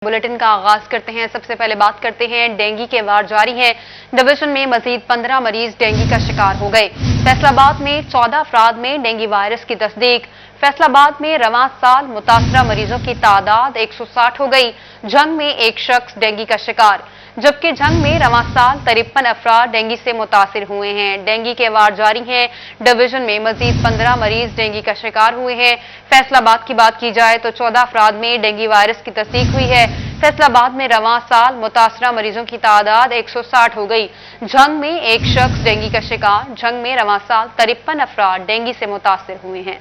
Bulletin का आगाज करते हैं। सबसे पहले बात करते हैं डेंगू के वार जारी हैं। डिवीजन में मजीद 15 मरीज डेंगू का शिकार हो गए। फैसलाबाद में 14 अफराद में डेंगू वायरस की तस्दीक। फैसलाबाद में रवां साल मुतासरा मरीजों की तादाद 160 हो गई। जंग में एक शख्स डेंगू का शिकार, जबकि जंग में रवां साल 53 अफराद डेंगू से मुतासिर हुए हैं। डेंगू के वार जारी हैं। डिवीजन में मजीद 15 मरीज डेंगू का शिकार हुए हैं। फैसलाबाद की बात की जाए तो 14 अफराद में डेंगू वायरस की तस्दीक हुई है। फैसलाबाद में रवां साल मुतासरा मरीजों की तादाद 160 हो गई। जंग में एक शख्स डेंगू का शिकार, जंग में रवां साल 53 अफराद डेंगू से मुतासिर हुए हैं।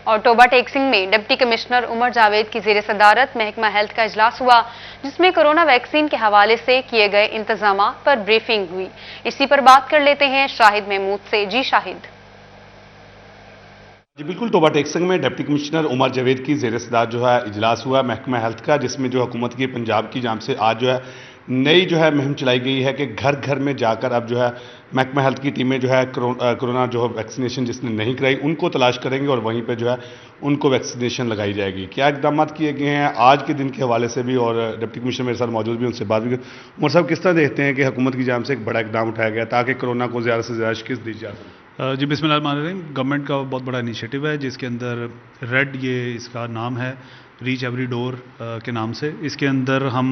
और टोबा टेक्सिंग में डिप्टी कमिश्नर उमर जावेद की ज़ेर सदारत महकमा हेल्थ का इजलास हुआ, जिसमें कोरोना वैक्सीन के हवाले से किए गए इंतजाम पर ब्रीफिंग हुई। इसी पर बात कर लेते हैं शाहिद महमूद से। जी शाहिद। जी बिल्कुल, टोबा टेक्सिंग में डिप्टी कमिश्नर उमर जावेद की ज़ेर सदारत जो है इजलास हुआ महकमा हेल्थ का, जिसमें जो हुकूमत की पंजाब की जानिब से आज जो है नई जो है मुहिम चलाई गई है कि घर घर में जाकर अब जो है महकमा हेल्थ की टीमें जो है कोरोना जो है वैक्सीनेशन जिसने नहीं कराई उनको तलाश करेंगे और वहीं पे जो है उनको वैक्सीनेशन लगाई जाएगी। क्या इकदाम किए गए हैं आज के दिन के हवाले से भी, और डिप्टी कमिश्नर मेरे साथ मौजूद भी, उनसे बात भी। उमर साहब, किस तरह देखते हैं कि हुकूमत की जानिब से एक बड़ा इकदाम उठाया गया ताकि कोरोना को ज़्यादा से ज़्यादा शिकस्त दी जा सके? जी बिस्मिल्लाहिर्रहमानिर्रहीम। गवर्नमेंट का बहुत बड़ा इनिशिएटिव है जिसके अंदर रेड, ये इसका नाम है, रीच एवरी डोर के नाम से। इसके अंदर हम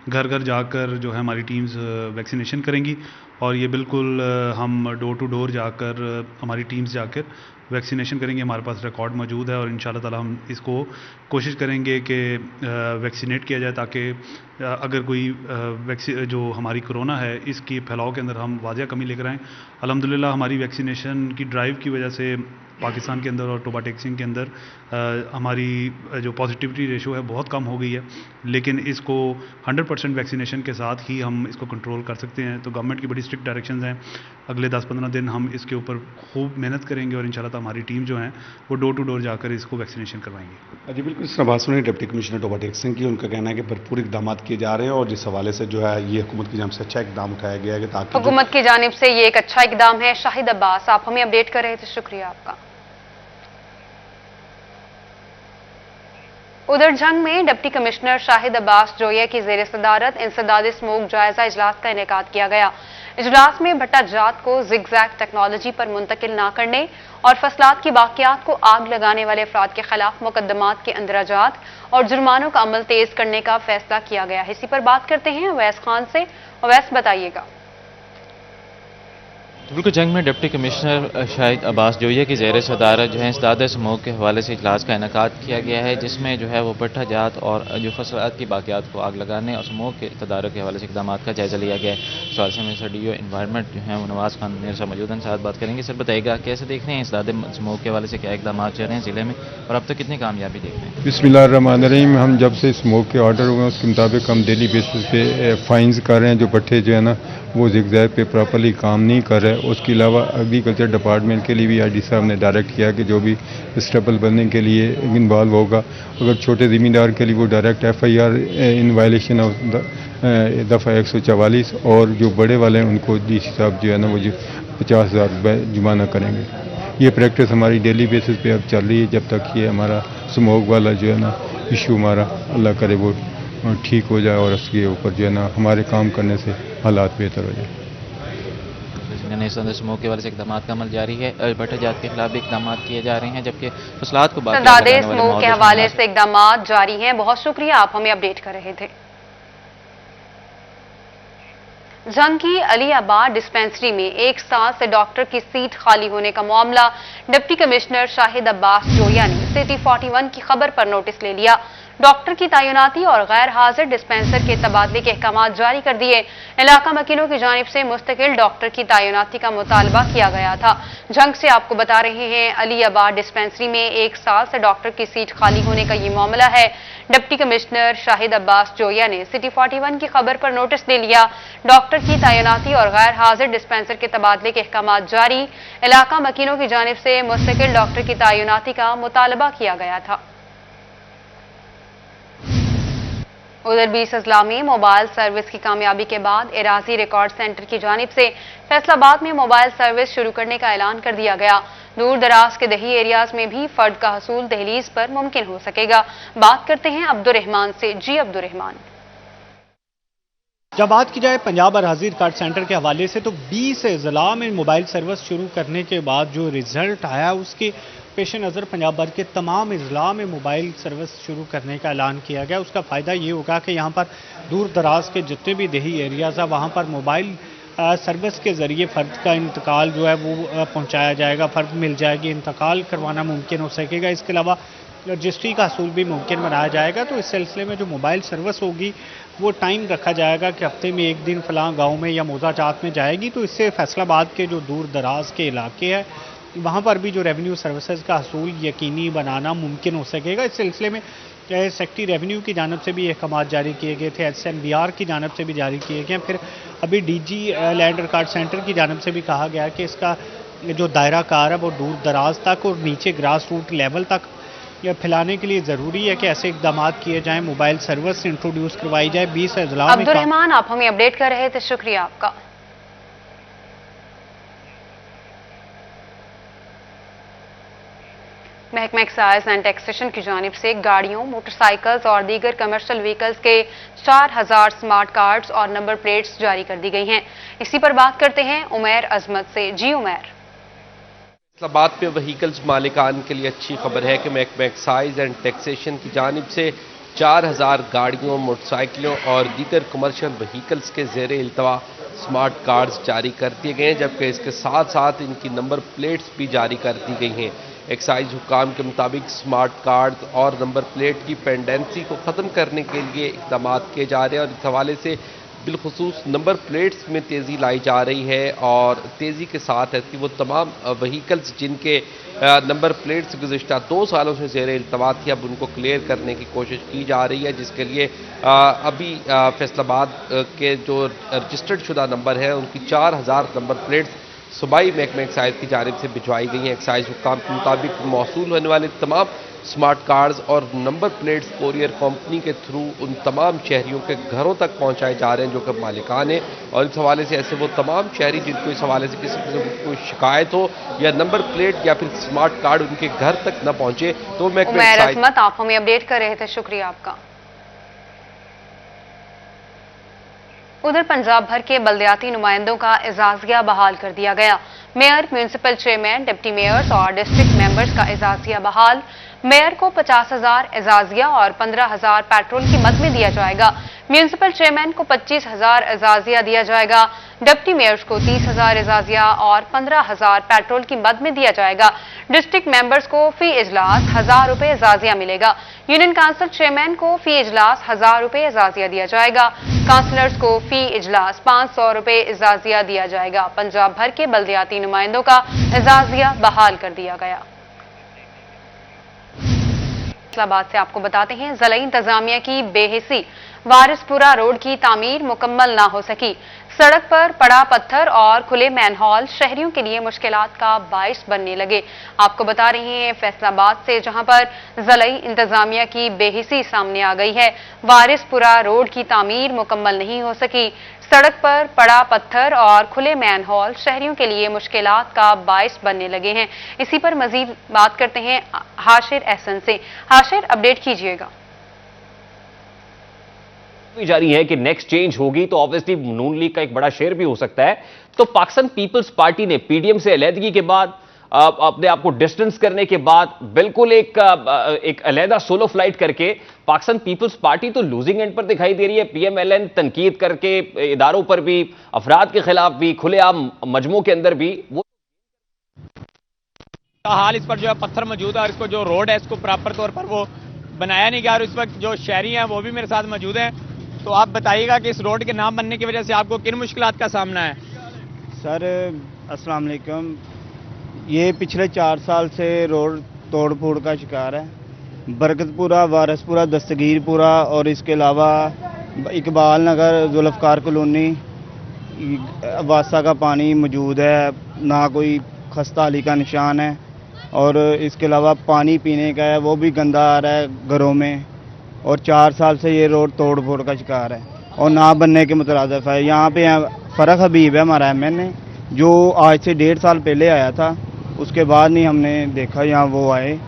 घर घर जाकर जो है हमारी टीम्स वैक्सीनेशन करेंगी और ये बिल्कुल हम डोर टू डोर जाकर हमारी टीम्स जाकर वैक्सीनेशन करेंगे। हमारे पास रिकॉर्ड मौजूद है और इंशाल्लाह ताला हम इसको कोशिश करेंगे कि वैक्सीनेट किया जाए ताकि अगर कोई जो हमारी कोरोना है इसकी फैलाव के अंदर हम वाजिया कमी लेकर आएँ। अल्हम्दुलिल्लाह हमारी वैक्सीनेशन की ड्राइव की वजह से पाकिस्तान के अंदर और टोबा टेक्सिंग के अंदर हमारी जो पॉजिटिविटी रेशो है बहुत कम हो गई है, लेकिन इसको 100% वैक्सीनेशन के साथ ही हम इसको कंट्रोल कर सकते हैं। तो गवर्नमेंट की बड़ी स्ट्रिक्ट डायरेक्शंस हैं। अगले 10-15 दिन हम इसके ऊपर खूब मेहनत करेंगे और इंशाल्लाह हमारी टीम जो है वो डोर टू डोर जाकर इसको वैक्सीनेशन करवाएंगे। जी बिल्कुल, इस तरह बात सुनी डिप्टी कमिश्नर टोबा टेक्सिंग की। उनका कहना है कि भरपूर इकदाम किए जा रहे हैं और जिस हवाले से जो है ये हुकूमत की जानिब से अच्छा इकदाम उठाया गया है ताकि हुकूमत की जानिब से ये एक अच्छा इकदाम है। शाहिद अब्बास, आप हमें अपडेट कर रहे थे, शुक्रिया आपका। उधर जंग में डिप्टी कमिश्नर शाहिद अब्बास जोया की ज़ेर सदारत इंसदाद स्मोक जायजा इजलास का इनेकाद किया गया। इजलास में भट्टा जात को जिगजैग टेक्नोलॉजी पर मुंतकिल न करने और फसलात की बाकियात को आग लगाने वाले अफराद के खिलाफ मुकदमात के अंदराजात और जुर्मानों का अमल तेज करने का फैसला किया गया है। इसी पर बात करते हैं अवैस खान से। अवैस, बताइएगा। बिल्कुल, जंग में डिप्टी कमिश्नर शाहिद अब्बास जोया की ज़ेर सदारत जो है इंसदाद स्मोक के हवाले से इजलास का इनेकाद किया गया है, जिसमें जो है वो भट्टा जात और जो फसलात की बाकियात को आग लगाने और स्मोक के तदारक के हवाले से इकदाम का जायजा लिया गया है। सवाल से मेरे डी ओ इन्वायरमेंट जो है नवाज़ खान मेरे साथ मौजूद हैं, साथ बात करेंगे। सर बताइएगा कैसे देख रहे हैं इंसदाद स्मोक के हवाले से, क्या इकदाम चल रहे हैं ज़िले में और अब तक कितनी कामयाबी देख रहे हैं? बिस्मिल्लाहिर्रहमानिर्रहीम। हम जब से स्मोक के ऑर्डर हुए उसके मुताबिक हम डेली बेसिस पे फाइन्स कर रहे हैं। जो भट्टे जो है ना वो जिगजैग पे प्रॉपर्ली काम नहीं कर रहे। उसके अलावा एग्रीकल्चर डिपार्टमेंट के लिए भी आई डी साहब ने डायरेक्ट किया कि जो भी स्टेबल बनने के लिए इन्वॉल्व होगा, अगर छोटे ज़मींदार के लिए वो direct FIR in violation of दफ़ा 144, और जो बड़े वाले हैं उनको DC साहब जो है ना वो 50,000 रुपये जुर्माना करेंगे। ये प्रैक्टिस हमारी डेली बेसिस पे अब चल रही है जब तक ये हमारा स्मोक वाला जो है ना इशू हमारा अल्लाह करे वो ठीक हो जाए और उसके ऊपर जो है ना हमारे काम करने से हालात बेहतर हो जाए। स्मोक के वाले से इकदाम का अमल जारी है। भट्टा जात के खिलाफ भी इकदाम किए जा रहे हैं, जबकि फसलात को स्मोक के हवाले से इकदाम जारी हैं। बहुत शुक्रिया, आप हमें अपडेट कर रहे थे। जंग की अली आबाद डिस्पेंसरी में 1 साल से डॉक्टर की सीट खाली होने का मामला डिप्टी कमिश्नर शाहिद अब्बास जोया ने सिटी 41 की खबर पर नोटिस ले लिया। डॉक्टर की तैनाती और गैर हाजिर डिस्पेंसर के तबादले के अहकाम जारी कर दिए। इलाका मकीनों की जानिब से मुस्तकिल डॉक्टर की तैनाती का मुतालबा किया गया था। जंग से आपको बता रहे हैं, अली आबाद डिस्पेंसरी में 1 साल से डॉक्टर की सीट खाली होने का ये मामला है। डिप्टी कमिश्नर शाहिद अब्बास जोया ने सिटी 41 की खबर पर नोटिस दे लिया। डॉक्टर की तैनाती और गैर हाजिर डिस्पेंसर के तबादले के अहकाम जारी। इलाका मकीनों की जानिब से मुस्तकिल डॉक्टर की तैनाती का मुतालबा किया गया था। उधर 20 अजला में मोबाइल सर्विस की कामयाबी के बाद एराजी रिकॉर्ड सेंटर की जानिब से फैसलाबाद में मोबाइल सर्विस शुरू करने का ऐलान कर दिया गया। दूर दराज के दही एरियाज में भी फर्द का हसूल दहलीज पर मुमकिन हो सकेगा। बात करते हैं अब्दुर्रहमान से। जी अब्दुर्रहमान। जब बात की जाए पंजाब एराजी रिकॉर्ड सेंटर के हवाले से तो 20 अजला में मोबाइल सर्विस शुरू करने के बाद जो रिजल्ट आया उसके पेश नज़र पंजाब भर के तमाम अजला में मोबाइल सर्विस शुरू करने का ऐलान किया गया। उसका फ़ायदा ये होगा कि यहाँ पर दूर दराज के जितने भी दही एरियाज़ हैं वहाँ पर मोबाइल सर्विस के ज़रिए फ़र्द का इंतकाल जो है वो पहुँचाया जाएगा, फ़र्द मिल जाएगी, इंतकाल करवाना मुमकिन हो सकेगा। इसके अलावा रजिस्ट्री का हसूल भी मुमकिन बनाया जाएगा। तो इस सिलसिले में जो मोबाइल सर्विस होगी वो टाइम रखा जाएगा कि हफ्ते में एक दिन फ़लाँ गाँव में या मोज़ाजात में जाएगी। तो इससे फैसलाबाद के जो दूर दराज के इलाके हैं वहाँ पर भी जो रेवेन्यू सर्विसेज का हसूल यकीनी बनाना मुमकिन हो सकेगा। इस सिलसिले में सेक्रेटरी रेवेन्यू की जानब से भी अहकाम जारी किए गए थे, SMBR की जानब से भी जारी किए गए, फिर अभी DG लैंड रिकॉर्ड सेंटर की जानब से भी कहा गया कि इसका जो दायरा कार है वो दूर दराज तक और नीचे ग्रास रूट लेवल तक फैलाने के लिए ज़रूरी है कि ऐसे इकदाम किए जाएँ, मोबाइल सर्विस इंट्रोड्यूस करवाई जाए। 20 अजला में। अब्दुर्रहमान, आप हमें अपडेट कर रहे थे, शुक्रिया आपका। महकमा एक्साइज एंड टैक्सेशन की जानिब से गाड़ियों, मोटरसाइकिल्स और दीगर कमर्शियल व्हीकल्स के 4000 स्मार्ट कार्ड्स और नंबर प्लेट्स जारी कर दी गई हैं। इसी पर बात करते हैं उमैर अजमत से। जी उमैर। फैसलाबाद पे व्हीकल्स मालिकान के लिए अच्छी खबर है कि महकमा एक्साइज एंड टैक्सेशन की जानिब से 4000 गाड़ियों, मोटरसाइकिलों और दीगर कमर्शियल व्हीकल्स के ज़ेर इल्तवा स्मार्ट कार्ड्स जारी कर दिए गए हैं, जबकि इसके साथ साथ इनकी नंबर प्लेट्स भी जारी कर दी गई हैं। एक्साइज हुक्काम के मुताबिक स्मार्ट कार्ड और नंबर प्लेट की पेंडेंसी को ख़त्म करने के लिए इक़दाम किए जा रहे हैं और इस हवाले से बिलखुसूस नंबर प्लेट्स में तेज़ी लाई जा रही है और तेज़ी के साथ है कि वो तमाम व्हीकल्स जिनके नंबर प्लेट्स गुज़िश्ता 2 सालों से ज़ेर इल्तवा थी अब उनको क्लियर करने की कोशिश की जा रही है, जिसके लिए अभी फैसलाबाद के जो रजिस्टर्ड शुदा नंबर है उनकी 4000 नंबर प्लेट्स सूबाई महकमा एक्साइज की जानिब से भिजवाई गई हैं। एक्साइज हुक्काम के मुताबिक मौसूल होने वाले तमाम स्मार्ट कार्ड्स और नंबर प्लेट्स कोरियर कंपनी के थ्रू उन तमाम शहरियों के घरों तक पहुंचाए जा रहे हैं जो कि मालिकान हैं और इस हवाले से ऐसे वो तमाम शहरी जिनको इस हवाले से किसी किस्म की कोई शिकायत हो या नंबर प्लेट या फिर स्मार्ट कार्ड उनके घर तक न पहुंचे तो महकमा एक्साइज। आप हमें अपडेट कर रहे थे, शुक्रिया आपका। उधर पंजाब भर के बल्दियाती नुमाइंदों का एजाजिया बहाल कर दिया गया। Mayor, municipal chairman, deputy mayors और डिस्ट्रिक्ट मेंबर्स का एजाजिया बहाल। मेयर को 50,000 एजाजिया और 15,000 पेट्रोल की मद में दिया जाएगा। म्यूनिसिपल चेयरमैन को 25,000 एजाजिया दिया जाएगा। डिप्टी मेयर्स को 30,000 एजाजिया और 15,000 पेट्रोल की मद में दिया जाएगा। डिस्ट्रिक्ट मेंबर्स को फी इजलास 1000 रुपए एजाजिया मिलेगा। यूनियन काउंसिल चेयरमैन को फी इजलास 1000 रुपए एजाजिया दिया जाएगा। काउंसलर्स को फी इजलास 500 रुपए एजाजिया दिया जाएगा। पंजाब भर के बल्दियाती नुमाइंदों का एजाजिया बहाल कर दिया गया। फैसलाबाद से आपको बताते हैं, ज़िला इंतजामिया की बेहिसी वारिसपुरा रोड की तामीर मुकम्मल ना हो सकी। सड़क पर पड़ा पत्थर और खुले मैनहॉल शहरियों के लिए मुश्किलात का बाइस बनने लगे। आपको बता रहे हैं फैसलाबाद से, जहां पर ज़िला इंतजामिया की बेहिसी सामने आ गई है। वारिसपुरा रोड की तामीर मुकम्मल नहीं हो सकी। सड़क पर पड़ा पत्थर और खुले मैनहॉल शहरियों के लिए मुश्किलात का बाइस बनने लगे हैं। इसी पर मजीद बात करते हैं हाशिर एहसन से। हाशिर, अपडेट कीजिएगा। जारी है कि नेक्स्ट चेंज होगी तो ऑब्वियसली नून लीग का एक बड़ा शेयर भी हो सकता है। तो पाकिस्तान पीपल्स पार्टी ने पीडीएम से अलहदगी के बाद अपने आप को डिस्टेंस करने के बाद बिल्कुल एक अलहदा सोलो फ्लाइट करके पाकिस्तान पीपल्स पार्टी तो लूजिंग एंड पर दिखाई दे रही है। पीएमएलएन तनकीद करके इदारों पर भी, अफराद के खिलाफ भी, खुलेआम मजमू के अंदर भी वो हाल इस पर जो है पत्थर मौजूद है और इसको जो रोड है इसको प्रॉपर तौर पर वो बनाया नहीं गया और इस वक्त जो शहरी हैं वो भी मेरे साथ मौजूद हैं। तो आप बताइएगा कि इस रोड के नाम बनने की वजह से आपको किन मुश्किलात का सामना है? सर अस्सलाम वालेकुम, ये पिछले 4 साल से रोड तोड़ फोड़ का शिकार है। बरकतपुरा, वारसपुरा, दस्तगीरपुरा और इसके अलावा इकबाल नगर, जुल्फकार कॉलोनी, वासा का पानी मौजूद है, ना कोई खस्ता हाली का निशान है और इसके अलावा पानी पीने का है वो भी गंदा आ रहा है घरों में और 4 साल से ये रोड तोड़ फोड़ का शिकार है और ना बनने के मुतरादिफ है। यहाँ पे फ़रक हबीब है हमारा MN जो आज से 1.5 साल पहले आया था, उसके बाद नहीं हमने देखा यहाँ वो आए।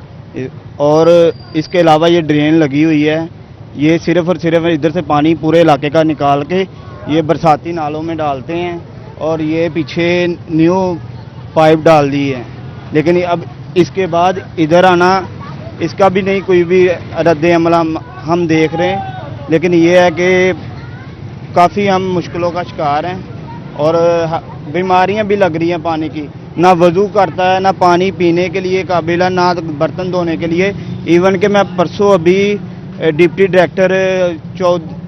और इसके अलावा ये ड्रेन लगी हुई है, ये सिर्फ़ और सिर्फ इधर से पानी पूरे इलाके का निकाल के ये बरसाती नालों में डालते हैं और ये पीछे न्यू पाइप डाल दी है। लेकिन अब इसके बाद इधर आना इसका भी नहीं कोई भी रद्द अमल हम देख रहे हैं। लेकिन ये है कि काफ़ी हम मुश्किलों का शिकार हैं और बीमारियां भी लग रही हैं पानी की। ना वज़ू करता है, ना पानी पीने के लिए काबिल है, ना बर्तन धोने के लिए। इवन कि मैं परसों अभी डिप्टी डायरेक्टर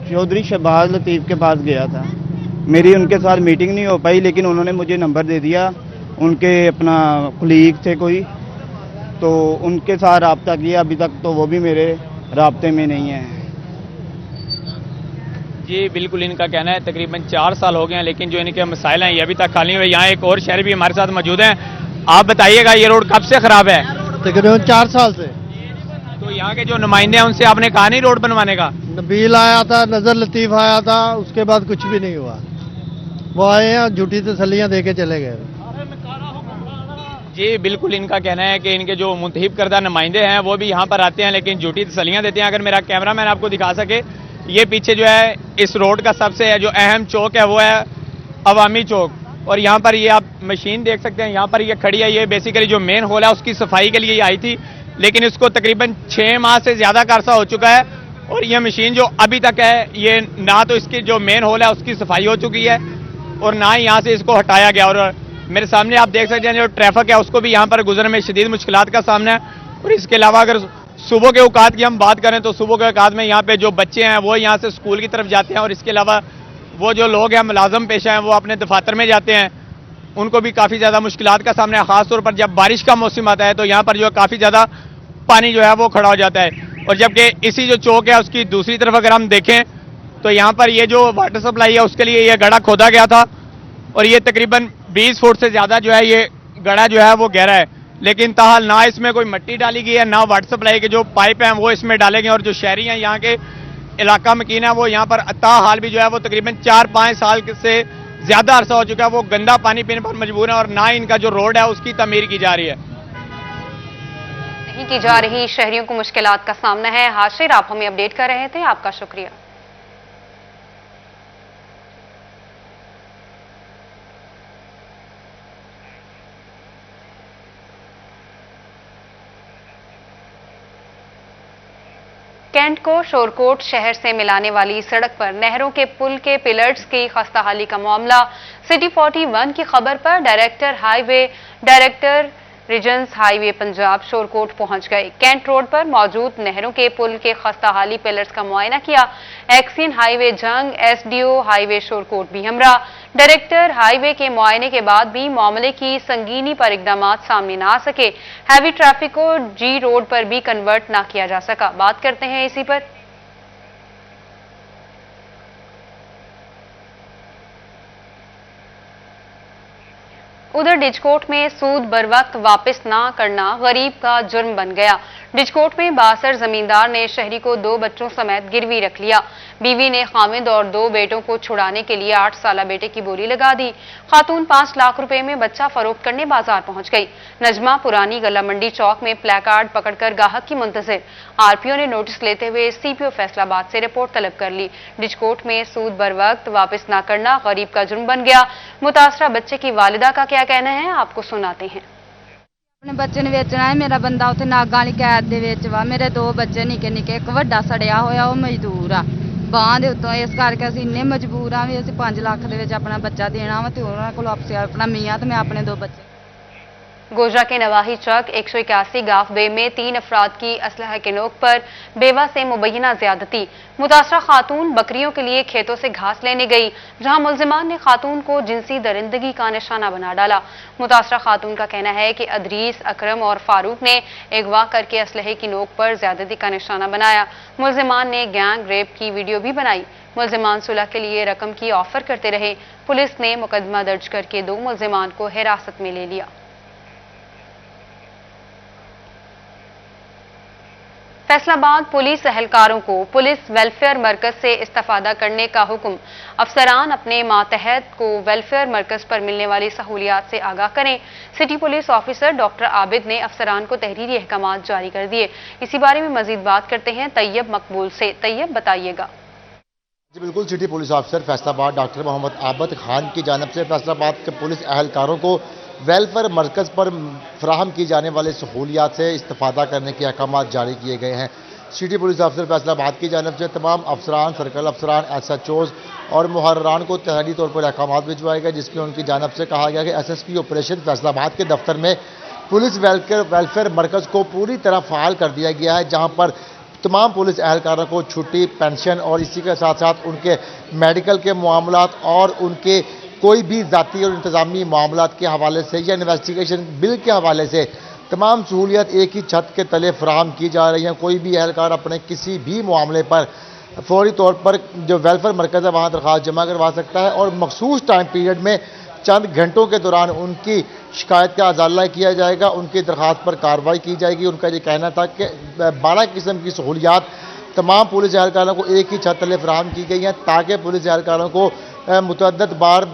चौधरी शहबाज लतीफ़ के पास गया था, मेरी उनके साथ मीटिंग नहीं हो पाई, लेकिन उन्होंने मुझे नंबर दे दिया, उनके अपना कुलीग थे कोई, तो उनके साथ रब्ता किया। अभी तक तो वो भी मेरे राब्ते में नहीं है। जी बिल्कुल, इनका कहना है तकरीबन 4 साल हो गए हैं, लेकिन जो इनके मसाइल हैं ये अभी तक हल नहीं हुए। यहाँ एक और शहरी भी हमारे साथ मौजूद हैं। आप बताइएगा ये रोड कब से खराब है? तकरीबन 4 साल से। तो यहाँ के जो नुमाइंदे हैं उनसे आपने कहा नहीं रोड बनवाने का? नबील आया था, नजर लतीफ़ आया था, उसके बाद कुछ भी नहीं हुआ। वो आए हैं झूठी तसल्लियां दे के चले गए। जी बिल्कुल, इनका कहना है कि इनके जो मुंतखब करदा नुमाइंदे हैं वो भी यहाँ पर आते हैं लेकिन झूठी तसल्लियां देते हैं। अगर मेरा कैमरामैन आपको दिखा सके, ये पीछे जो है इस रोड का सबसे जो अहम चौक है वो है अवामी चौक, और यहाँ पर ये आप मशीन देख सकते हैं, यहाँ पर ये खड़ी है। ये बेसिकली जो मेन होल है उसकी सफाई के लिए ये आई थी, लेकिन इसको तकरीबन 6 माह से ज़्यादा का अरसा हो चुका है और ये मशीन जो अभी तक है ये ना तो इसकी जो मेन होल है उसकी सफाई हो चुकी है और ना ही यहाँ से इसको हटाया गया। और मेरे सामने आप देख सकते हैं जो ट्रैफिक है उसको भी यहाँ पर गुजरने में शदीद मुश्किलात का सामना है। और इसके अलावा अगर सुबह के औकात की हम बात करें तो सुबह के औकात में यहाँ पे जो बच्चे हैं वो यहाँ से स्कूल की तरफ जाते हैं और इसके अलावा वो जो लोग हैं मुलाजम पेशा हैं वो अपने दफातर में जाते हैं, उनको भी काफ़ी ज़्यादा मुश्किलात का सामना है। ख़ासतौर पर जब बारिश का मौसम आता है तो यहाँ पर जो है काफ़ी ज़्यादा पानी जो है वो खड़ा हो जाता है। और जबकि इसी जो चौक है उसकी दूसरी तरफ अगर हम देखें तो यहाँ पर ये जो वाटर सप्लाई है उसके लिए ये गड्ढा खोदा गया था और ये तकरीबन 20 फुट से ज़्यादा जो है ये गड्ढा जो है वो गहरा है, लेकिन ताहाल ना इसमें कोई मिट्टी डाली गई है, ना वाटर सप्लाई के जो पाइप हैं वो इसमें डाले गए। और जो शहरी हैं यहाँ के इलाका मकीन है वो यहाँ पर ताहाल भी जो है वो तकरीबन 4-5 साल से ज़्यादा अरसा हो चुका है, वो गंदा पानी पीने पर मजबूर है और ना इनका जो रोड है उसकी तमीर की जा रही है। नहीं की जा रही, शहरियों को मुश्किलात का सामना है। हाशिर, आप हमें अपडेट कर रहे थे, आपका शुक्रिया। कैंट को शोरकोट शहर से मिलाने वाली सड़क पर नहरों के पुल के पिलर्स की खस्ताहाली का मामला। सिटी 41 की खबर पर director regions highway Punjab Shorkot पहुंच गए। कैंट रोड पर मौजूद नहरों के पुल के खस्ताहाली पिलर्स का मुआयना किया। एक्सिन हाईवे जंग, एसडीओ हाईवे शोरकोट भी हमरा। डायरेक्टर हाईवे के मुआयने के बाद भी मामले की संगीनी पर इकदाम सामने न आ सके। हैवी ट्रैफिक को जी रोड पर भी कन्वर्ट न किया जा सका। बात करते हैं इसी पर। उधर डिजकोट में सूद बर वक्त वापस ना करना गरीब का जुर्म बन गया। डिजकोट में बासर जमींदार ने शहरी को 2 बच्चों समेत गिरवी रख लिया। बीवी ने खामिद और 2 बेटों को छुड़ाने के लिए 8 साला बेटे की बोली लगा दी। खातून 5 लाख रुपए में बच्चा फरोख्त करने बाजार पहुंच गई। नजमा पुरानी गला मंडी चौक में प्लेकार्ड पकड़कर गाहक की मुंतजिर। आरपीओ ने नोटिस लेते हुए सीपीओ फैसलाबाद से रिपोर्ट तलब कर ली। डिजकोट में सूद बर वक्त वापस ना करना गरीब का जुर्म बन गया। मुतासरा बच्चे की वालिदा का क्या कहना है, आपको सुनाते हैं। अपने बच्चे ने बेचना है। मेरा बंदा उत्थे नागां वाली कैद दे विच वा। मेरे 2 बच्चे निके निके, एक वड्डा सड़िया होया वो मजदूर आ बांह दे उत्तों। इस करके असीं इन्ने मजबूर आ भी असीं 5 लाख दे विच अपना बच्चा देना वा ते उन्हां कोल अपना मियां ते मैं अपने 2 बच्चे। गोजरा के नवाही चक 181 गाफ बे में 3 अफराद की असलहा के नोक पर बेवा से मुबैना ज्यादती। मुतासरा खातून बकरियों के लिए खेतों से घास लेने गई, जहां मुल्जिमान ने खातून को जिनसी दरिंदगी का निशाना बना डाला। मुतासरा खातून का कहना है कि अदरीस, अकरम और फारूक ने अगवा करके असलहे की नोक पर ज्यादती का निशाना बनाया। मुल्जिमान ने गैंग रेप की वीडियो भी बनाई। मुल्जिमान सुलह के लिए रकम की ऑफर करते रहे। पुलिस ने मुकदमा दर्ज करके 2 मुल्जिमान को हिरासत में ले लिया। फैसला बाद पुलिस एहलकारों को पुलिस वेलफेयर मरकज से इस्तेफादा करने का हुक्म। अफसरान अपने मातहत को वेलफेयर मरकज पर मिलने वाली सहूलियात से आगाह करें। City police officer doctor Abid ने अफसरान को तहरीरी अहकामात जारी कर दिए। इसी बारे में मजीद बात करते हैं तैयब मकबूल से। तैयब, बताइएगा। जी बिल्कुल, city police officer Faisalabad doctor Mohammad Abid Khan की जानिब से फैसलाबाद के पुलिस एहलकारों को वेलफेयर मरकज़ पर फराहम की जाने वाली सहूलियात से इस्तेफादा करने के अहकाम जारी किए गए हैं। सिटी पुलिस ऑफिसर फैसलाबाद की जानिब से तमाम अफसरान, सर्कल अफसरान, SHOs और मुहर्रान को तहरीरी तौर पर अहकाम भिजवाए गए, जिसमें उनकी जानिब से कहा गया कि SSP ऑपरेशन फैसलाबाद के दफ्तर में पुलिस वेलफेयर मरकज़ को पूरी तरह फ़ाल कर दिया गया है, जहाँ पर तमाम पुलिस एहलकारों को छुट्टी, पेंशन और इसी के साथ साथ उनके मेडिकल के मामलात और उनके कोई भी ज़ाती और इंतज़ामी मामलात के हवाले से या इन्वेस्टिगेशन बिल के हवाले से तमाम सहूलियत एक ही छत के तले फराहम की जा रही हैं। कोई भी एहलकार अपने किसी भी मामले पर फौरी तौर पर जो वेलफेयर मरकज़ है वहाँ दरख्वास्त जमा करवा सकता है और मखसूस टाइम पीरियड में चंद घंटों के दौरान उनकी शिकायत का अजाला किया जाएगा, उनकी दरख्वास्त पर कार्रवाई की जाएगी। उनका ये कहना था कि 12 किस्म की सहूलियात तमाम पुलिस एहलकारों को एक ही छत तले फराहम की गई हैं, ताकि पुलिस एहलकारों को मुतअद्दिद बार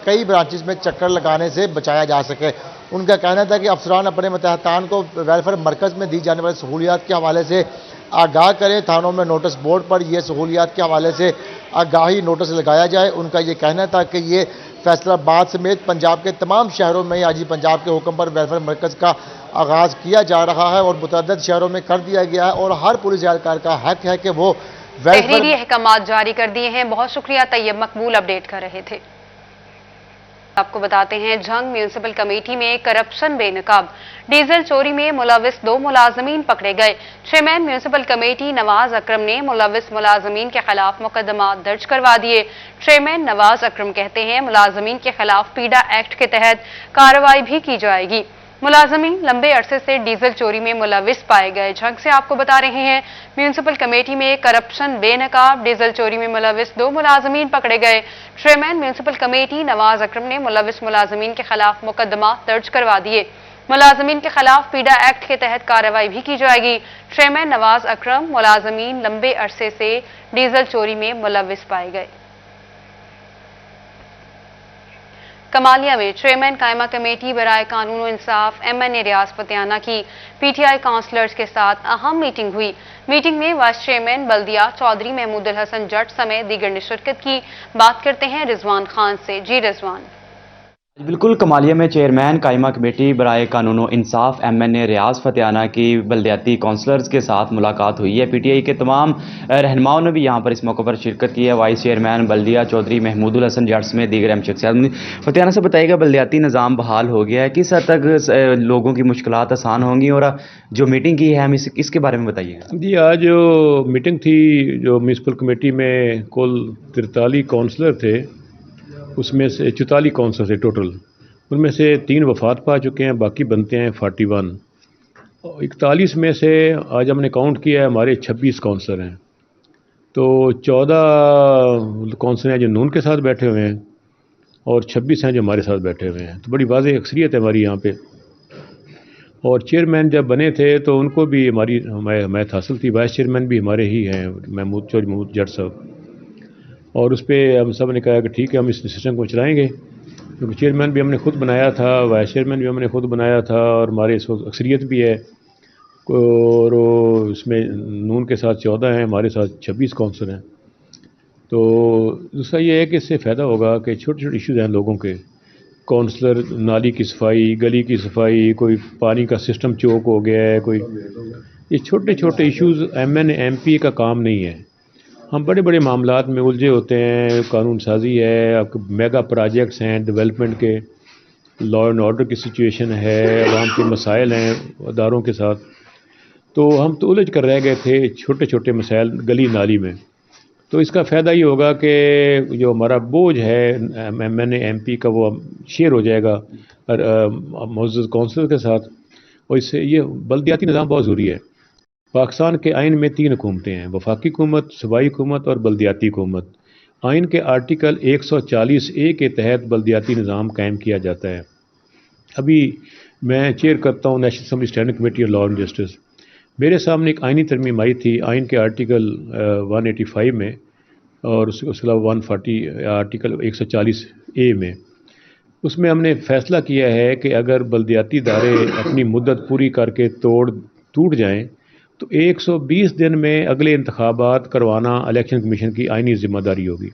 कई ब्रांचेस में चक्कर लगाने से बचाया जा सके। उनका कहना था कि अफसरान अपने मतहतान को वेलफेयर मरकज़ में दी जाने वाली सहूलियात के हवाले से आगाह करें। थानों में नोटिस बोर्ड पर यह सहूलियात के हवाले से आगाही नोटिस लगाया जाए। उनका ये कहना था कि ये फैसलाबाद समेत पंजाब के तमाम शहरों में आज पंजाब के हुक्म पर वेलफेयर मरकज़ का आगाज़ किया जा रहा है और मुतअद्दिद शहरों में कर दिया गया है और हर पुलिस एहलकार का हक है कि वो तहरीरी अहकामात जारी कर दिए हैं। बहुत शुक्रिया तैयब मकबूल, अपडेट कर रहे थे। आपको बताते हैं झंग म्यूनिसिपल कमेटी में करप्शन बेनकाब, डीजल चोरी में मुलविस 2 मुलाजमीन पकड़े गए। चेयरमैन म्यूनिसिपल कमेटी नवाज अकरम ने मुलविस मुलाजमीन के खिलाफ मुकदमा दर्ज करवा दिए। चेयरमैन नवाज अकरम कहते हैं मुलाजमीन के खिलाफ पीडा एक्ट के तहत कार्रवाई भी की जाएगी। मुलाजमीन लंबे अरसे से डीजल चोरी में मुलविस पाए गए। झंग से आपको बता रहे हैं म्यूनिसिपल कमेटी में करप्शन बेनकाब, डीजल चोरी में मुलविस 2 मुलाजमीन पकड़े गए। चेयरमैन म्यूनिसिपल कमेटी नवाज अकरम ने मुलविस मुलाजमीन के खिलाफ मुकदमा दर्ज करवा दिए। मुलाजमीन के खिलाफ पीडा एक्ट के तहत कार्रवाई भी की जाएगी। चेयरमैन नवाज अकरम मुलाजमीन लंबे अरसे से डीजल चोरी में मुलविस पाए गए। कमालिया में चेयरमैन कायमा कमेटी बराए कानून और इंसाफ MNA रियाज फतेहाना की PTI काउंसलर्स के साथ अहम मीटिंग हुई। मीटिंग में वाइस चेयरमैन बल्दिया चौधरी महमूदुल हसन जट समेत दीगर ने शिरकत की। बात करते हैं रिजवान खान से। जी रिजवान। बिल्कुल, कमालिया में चेयरमैन कायमा कमेटी बराए कानून और इंसाफ MNA रियाज फतेहाना की बल्दियाती काउंसलर्स के साथ मुलाकात हुई है। PTI के तमाम रहनुमाओं ने भी यहाँ पर इस मौके पर शिरकत की है। वाइस चेयरमैन बल्दिया चौधरी महमूदुल हसन जट में दीगर अहम शख्सियात। फतेहाना से बताइएगा, बल्दियाती निज़ाम बहाल हो गया है, किस हद तक लोगों की मुश्किलात आसान होंगी और जो मीटिंग की है हम इसके बारे में बताइएगा। जी, आज जो मीटिंग थी जो म्यूनसिपल कमेटी में कुल 43 काउंसलर थे, उसमें से 44 काउंसलर थे टोटल, उनमें से 3 वफात पा चुके हैं, बाकी बनते हैं 41। 41 में से आज हमने काउंट किया है हमारे 26 काउंसलर हैं, तो 14 काउंसलर हैं जो नून के साथ बैठे हुए हैं और 26 हैं जो हमारे साथ बैठे हुए हैं। तो बड़ी वाज़ेह अक्सरियत है हमारी यहाँ पे। और चेयरमैन जब बने थे तो उनको भी हमारी हमायत हासिल थी। वाइस चेयरमैन भी हमारे ही हैं, महमूद जट साहब। और उस पर हम सब ने कहा कि ठीक है, हम इस सिस्टम को चलाएँगे, क्योंकि चेयरमैन भी हमने खुद बनाया था, वाइस चेयरमैन भी हमने खुद बनाया था और हमारे इस वक्त अक्सरियत भी है। और इसमें नून के साथ 14 हैं, हमारे साथ 26 काउंसलर हैं। तो दूसरा ये है कि इससे फ़ायदा होगा कि छोटे छोटे इश्यूज़ हैं लोगों के, काउंसलर नाली की सफाई, गली की सफाई, कोई पानी का सिस्टम चौक हो गया है, कोई ये छोटे छोटे इश्यूज़ MNA MP का काम नहीं है। हम बड़े बड़े मामलात में उलझे होते हैं, कानून साजी है, आपके मेगा प्रोजेक्ट्स हैं डेवलपमेंट के, लॉ एंड ऑर्डर की सिचुएशन है, आवाम के मसाइल हैं अदारों के साथ, तो हम तो उलझ कर रह गए थे छोटे छोटे मसाइल गली नाली में। तो इसका फ़ायदा ये होगा कि जो हमारा बोझ है MNA MP का वो शेयर हो जाएगा मौजूद काउंसिल के साथ। और इससे ये बल्दियाती निज़ाम बहुत ज़रूरी है। पाकिस्तान के आइन में 3 हुकूमतें हैं, वफाकी हुकूमत, सूबाई हुकूमत और बल्दियाती हुकूमत। आइन के आर्टिकल 140A के तहत बल्दियाती निज़ाम कायम किया जाता है। अभी मैं चेयर करता हूँ national assembly standing committee on law and justice. میرے سامنے ایک آئینی ترمیم آئی تھی آئین کے آرٹیکل 185 میں اور اس کے علاوہ 140 آرٹیکل 140A میں. اس میں ہم نے فیصلہ کیا ہے کہ اگر بلدیاتی ادارے اپنی مدت پوری کر کے ٹوٹ جائیں تو 120 دن میں اگلے انتخابات کروانا الیکشن کمیشن کی آئینی ذمہ داری ہوگی.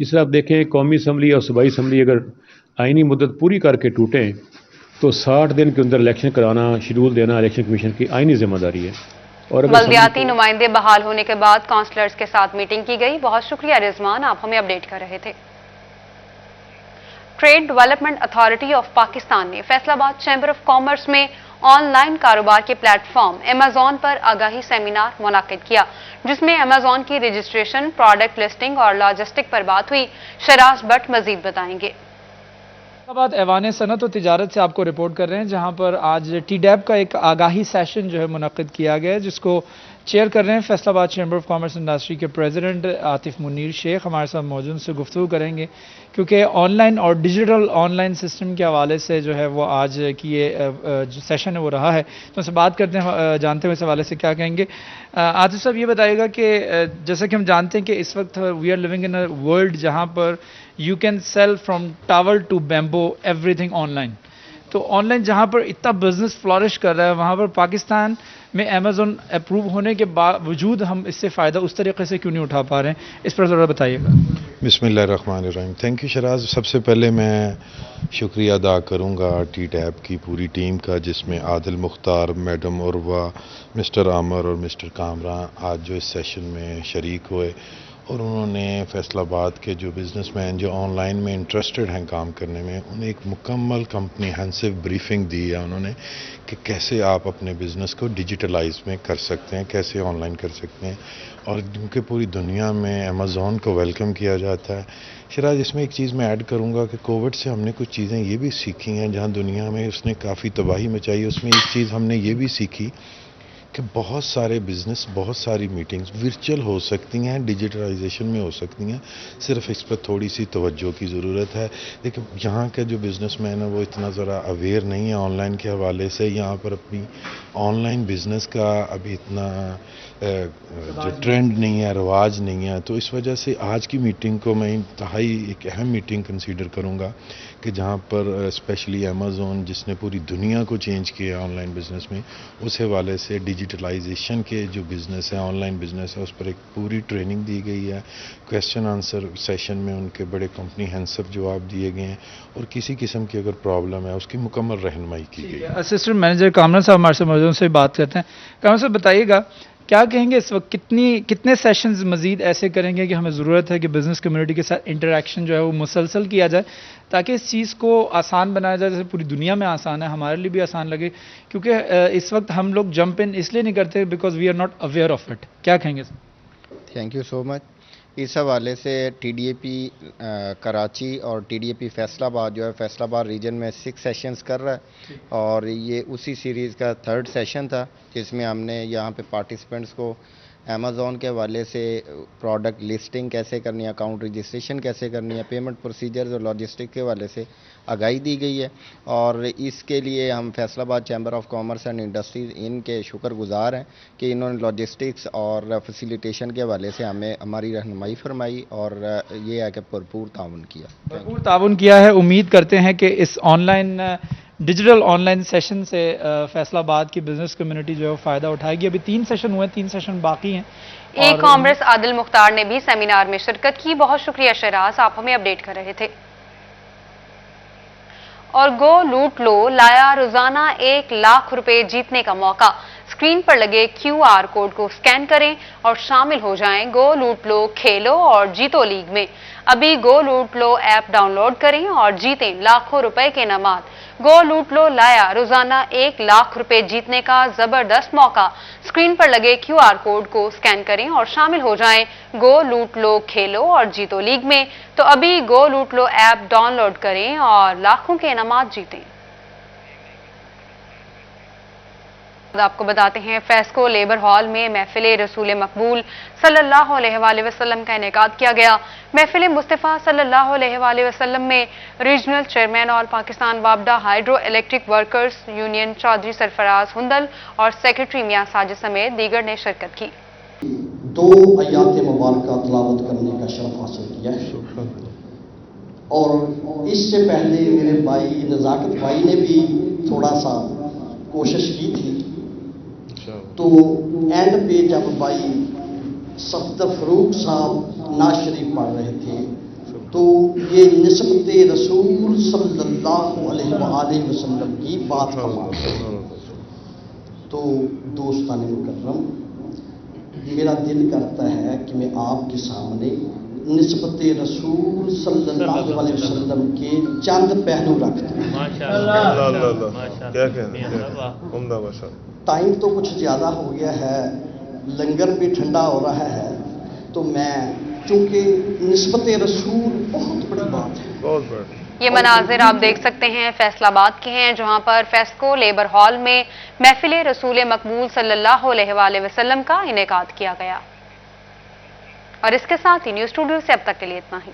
جس طرح آپ دیکھیں قومی اسمبلی اور صوبائی اسمبلی اگر آئینی مدت پوری کر کے ٹوٹیں تو 60 دن کے اندر الیکشن کرانا شیڈول دینا الیکشن کمیشن کی آئینی ذمہ داری ہے. اور بلدیاتی نمائندے بحال ہونے کے بعد کونسلرز کے ساتھ میٹنگ کی گئی. بہت شکریہ رضوان، آپ ہمیں اپڈیٹ کر رہے تھے. Trade development authority of Pakistan نے Faisalabad chamber of commerce میں آن لائن کاروبار کے پلیٹ فارم امیزون پر آگاہی سیمینار منعقد کیا، جس میں امیزون کی رجسٹریشن، پروڈکٹ لسٹنگ اور لاجسٹک پر بات ہوئی. شراز بٹ مزید بتائیں گے. بعد ایوان صنعت و تجارت سے آپ کو رپورٹ کر رہے ہیں، جہاں پر آج ٹی ڈیب کا ایک آگاہی سیشن جو ہے منعقد کیا گیا ہے، جس کو چیئر کر رہے ہیں فیصل آباد چیمبر آف کامرس انڈسٹری کے پریزیڈنٹ عاطف منیر شیخ. ہمارے ساتھ موجود سے گفتگو کریں گے کیونکہ آن لائن اور ڈیجیٹل آن لائن سسٹم کے حوالے سے جو ہے وہ آج کی یہ جو سیشن ہے وہ رہا ہے. تو ان سے بات کرتے ہیں، جانتے ہیں اس حوالے سے کیا کہیں گے. عاطف صاحب یہ بتائیے گا کہ جیسا کہ ہم جانتے ہیں کہ اس وقت we are living in a world جہاں پر you can sell from towel to bamboo everything online. تو آن لائن جہاں پر اتنا بزنس فلورش کر رہا ہے، وہاں پر پاکستان میں امیزون اپروو ہونے کے باوجود ہم اس سے فائدہ اس طریقے سے کیوں نہیں اٹھا پا رہے ہیں، اس پر ذرا بتائیے گا. بسم اللہ الرحمن الرحیم. Thank you Shiraz. سب سے پہلے میں شکریہ ادا کروں گا ٹی ٹیب کی پوری ٹیم کا، جس میں عادل مختار، میڈم عروہ، مسٹر عامر اور مسٹر کامران آج جو اس سیشن میں شریک ہوئے، اور انہوں نے فیصل آباد کے جو بزنس مین جو آن لائن میں انٹرسٹڈ ہیں کام کرنے میں، انہیں ایک مکمل کمپریہنسو بریفنگ دی ہے انہوں نے کہ کیسے آپ اپنے بزنس کو ڈیجیٹلائز میں کر سکتے ہیں، کیسے آن لائن کر سکتے ہیں، اور کیونکہ پوری دنیا میں امیزون کو ویلکم کیا جاتا ہے. شراز اس میں ایک چیز میں ایڈ کروں گا کہ کووڈ سے ہم نے کچھ چیزیں یہ بھی سیکھی ہیں جہاں دنیا میں اس نے کافی تباہی مچائی. اس میں ایک چیز ہم نے یہ بھی سیکھی کہ بہت سارے بزنس، بہت ساری میٹنگز ورچوئل ہو سکتی ہیں، ڈیجیٹلائزیشن میں ہو سکتی ہیں، صرف اس پر تھوڑی سی توجہ کی ضرورت ہے. لیکن یہاں کا جو بزنس مین ہے وہ اتنا ذرا اویئر نہیں ہے آن لائن کے حوالے سے. یہاں پر اپنی آن لائن بزنس کا ابھی اتنا جو ٹرینڈ نہیں ہے، رواج نہیں ہے. تو اس وجہ سے آج کی میٹنگ کو میں انتہائی ایک اہم میٹنگ کنسیڈر کروں گا کہ جہاں پر اسپیشلی امیزون جس نے پوری دنیا کو چینج کیا آن لائن بزنس میں، اس حوالے سے ڈیجیٹلائزیشن کے جو بزنس ہے، آن لائن بزنس ہے، اس پر ایک پوری ٹریننگ دی گئی ہے. کویسچن آنسر سیشن میں ان کے بڑے کمپریہنسو جواب دیے گئے ہیں، اور کسی قسم کی اگر پرابلم ہے اس کی مکمل رہنمائی کی گئی. اسسٹنٹ مینیجر کامران صاحب ہمارے سے موجود سے بات کرتے ہیں. کامران صاحب بتائیے گا کیا کہیں گے اس وقت کتنے سیشنز مزید ایسے کریں گے کہ ہمیں ضرورت ہے کہ بزنس کمیونٹی کے ساتھ انٹریکشن جو ہے وہ مسلسل کیا جائے تاکہ اس چیز کو آسان بنایا جائے، جیسے پوری دنیا میں آسان ہے ہمارے لیے بھی آسان لگے، کیونکہ اس وقت ہم لوگ جمپ ان اس لیے نہیں کرتے because we are not aware of it. کیا کہیں گے؟ تھینک یو سو مچ. اس حوالے سے ٹی ڈی اے پی کراچی اور ٹی ڈی اے پی فیصل آباد جو ہے فیصل آباد ریجن میں 6 سیشنز کر رہا ہے، اور یہ اسی سیریز کا 3rd سیشن تھا جس میں ہم نے یہاں پہ پارٹیسپینٹس کو امیزون کے حوالے سے پروڈکٹ لسٹنگ کیسے کرنی ہے، اکاؤنٹ رجسٹریشن کیسے کرنی ہے، پیمنٹ پروسیجرز اور لاجسٹک کے حوالے سے آگاہی دی گئی ہے. اور اس کے لیے ہم Faisalabad chamber of commerce and industries ان کے شکر گزار ہیں کہ انہوں نے لاجسٹکس اور فیسیلیٹیشن کے حوالے سے ہمیں ہماری رہنمائی فرمائی اور یہ ہے کہ بھرپور تعاون کیا. بھرپور تعاون کیا ہے. امید کرتے ہیں کہ اس online digital online session سے فیصل آباد کی بزنس کمیونٹی جو ہے فائدہ اٹھائے گی. ابھی 3 سیشن ہوئے ہیں، 3 سیشن باقی ہیں. ای کامرس عادل مختار نے بھی سیمینار میں شرکت کی. بہت شکریہ شراز، آپ ہمیں اپڈیٹ کر رہے تھے. اور گو لوٹ لو لایا روزانہ 1 لاکھ روپے جیتنے کا موقع. اسکرین پر لگے QR کوڈ کو اسکین کریں اور شامل ہو جائیں گو لوٹ لو کھیلو اور جیتو لیگ میں. ابھی گو لوٹ لو ایپ ڈاؤن لوڈ کریں اور جیتیں لاکھوں روپے کے انعامات. گو لوٹ لو لایا روزانہ 1 لاکھ روپے جیتنے کا زبردست موقع. اسکرین پر لگے QR کوڈ کو اسکین کریں اور شامل ہو جائیں گو لوٹ لو کھیلو اور جیتو لیگ میں. تو ابھی گو لوٹ لو ایپ ڈاؤن لوڈ کریں اور لاکھوں کے انعامات جیتیں. आपको बताते हैं फेस्को लेबर हॉल में महफिल रसूल मकबूल सल्लल्लाहु अलैहि वसल्लम का इनेकाद किया गया। महफिल मुस्तफ़ा सल्लल्लाहु अलैहि वसल्लम में रीजनल चेयरमैन ऑल पाकिस्तान वापडा hydro electric workers union Chaudhry Sarfaraz Hundal और सेक्रेटरी मियां साजिद समेत दीगर ने शिरकत की। 2 आयात मुबारक तलावत करने का शरफ हासिल किया है और इससे पहले मेरे भाई नज़ाकत भाई ने भी थोड़ा सा कोशिश की थी, तो एंड पे जब भाई सफदर फरूक साहब नाज शरीफ पढ़ रहे थे तो ये निस्बत रसूल सल्लल्लाहु अलैहि वसल्लम की बात फरमा। तो दोस्तान मुकर्रम, मेरा दिल करता है कि मैं आपके सामने निस्बत रसूल सल्लल्लाहु अलैहि वसल्लम के चंद पहलू रखता हूँ। टाइम तो कुछ ज़्यादा हो गया है, लंगर भी ठंडा हो रहा है, तो मैं चूँकि निस्बत रसूल बहुत बड़ी बात है, बहुत बड़ी। ये मनाजिर आप देख सकते हैं फैसलाबाद के हैं, जहां पर फेस्को लेबर हॉल में महफिल रसूल मकबूल सल्लल्लाहु अलैहि वसल्लम का इनेकाद किया गया। और इसके साथ ही न्यूज़ स्टूडियो से अब तक के लिए इतना ही।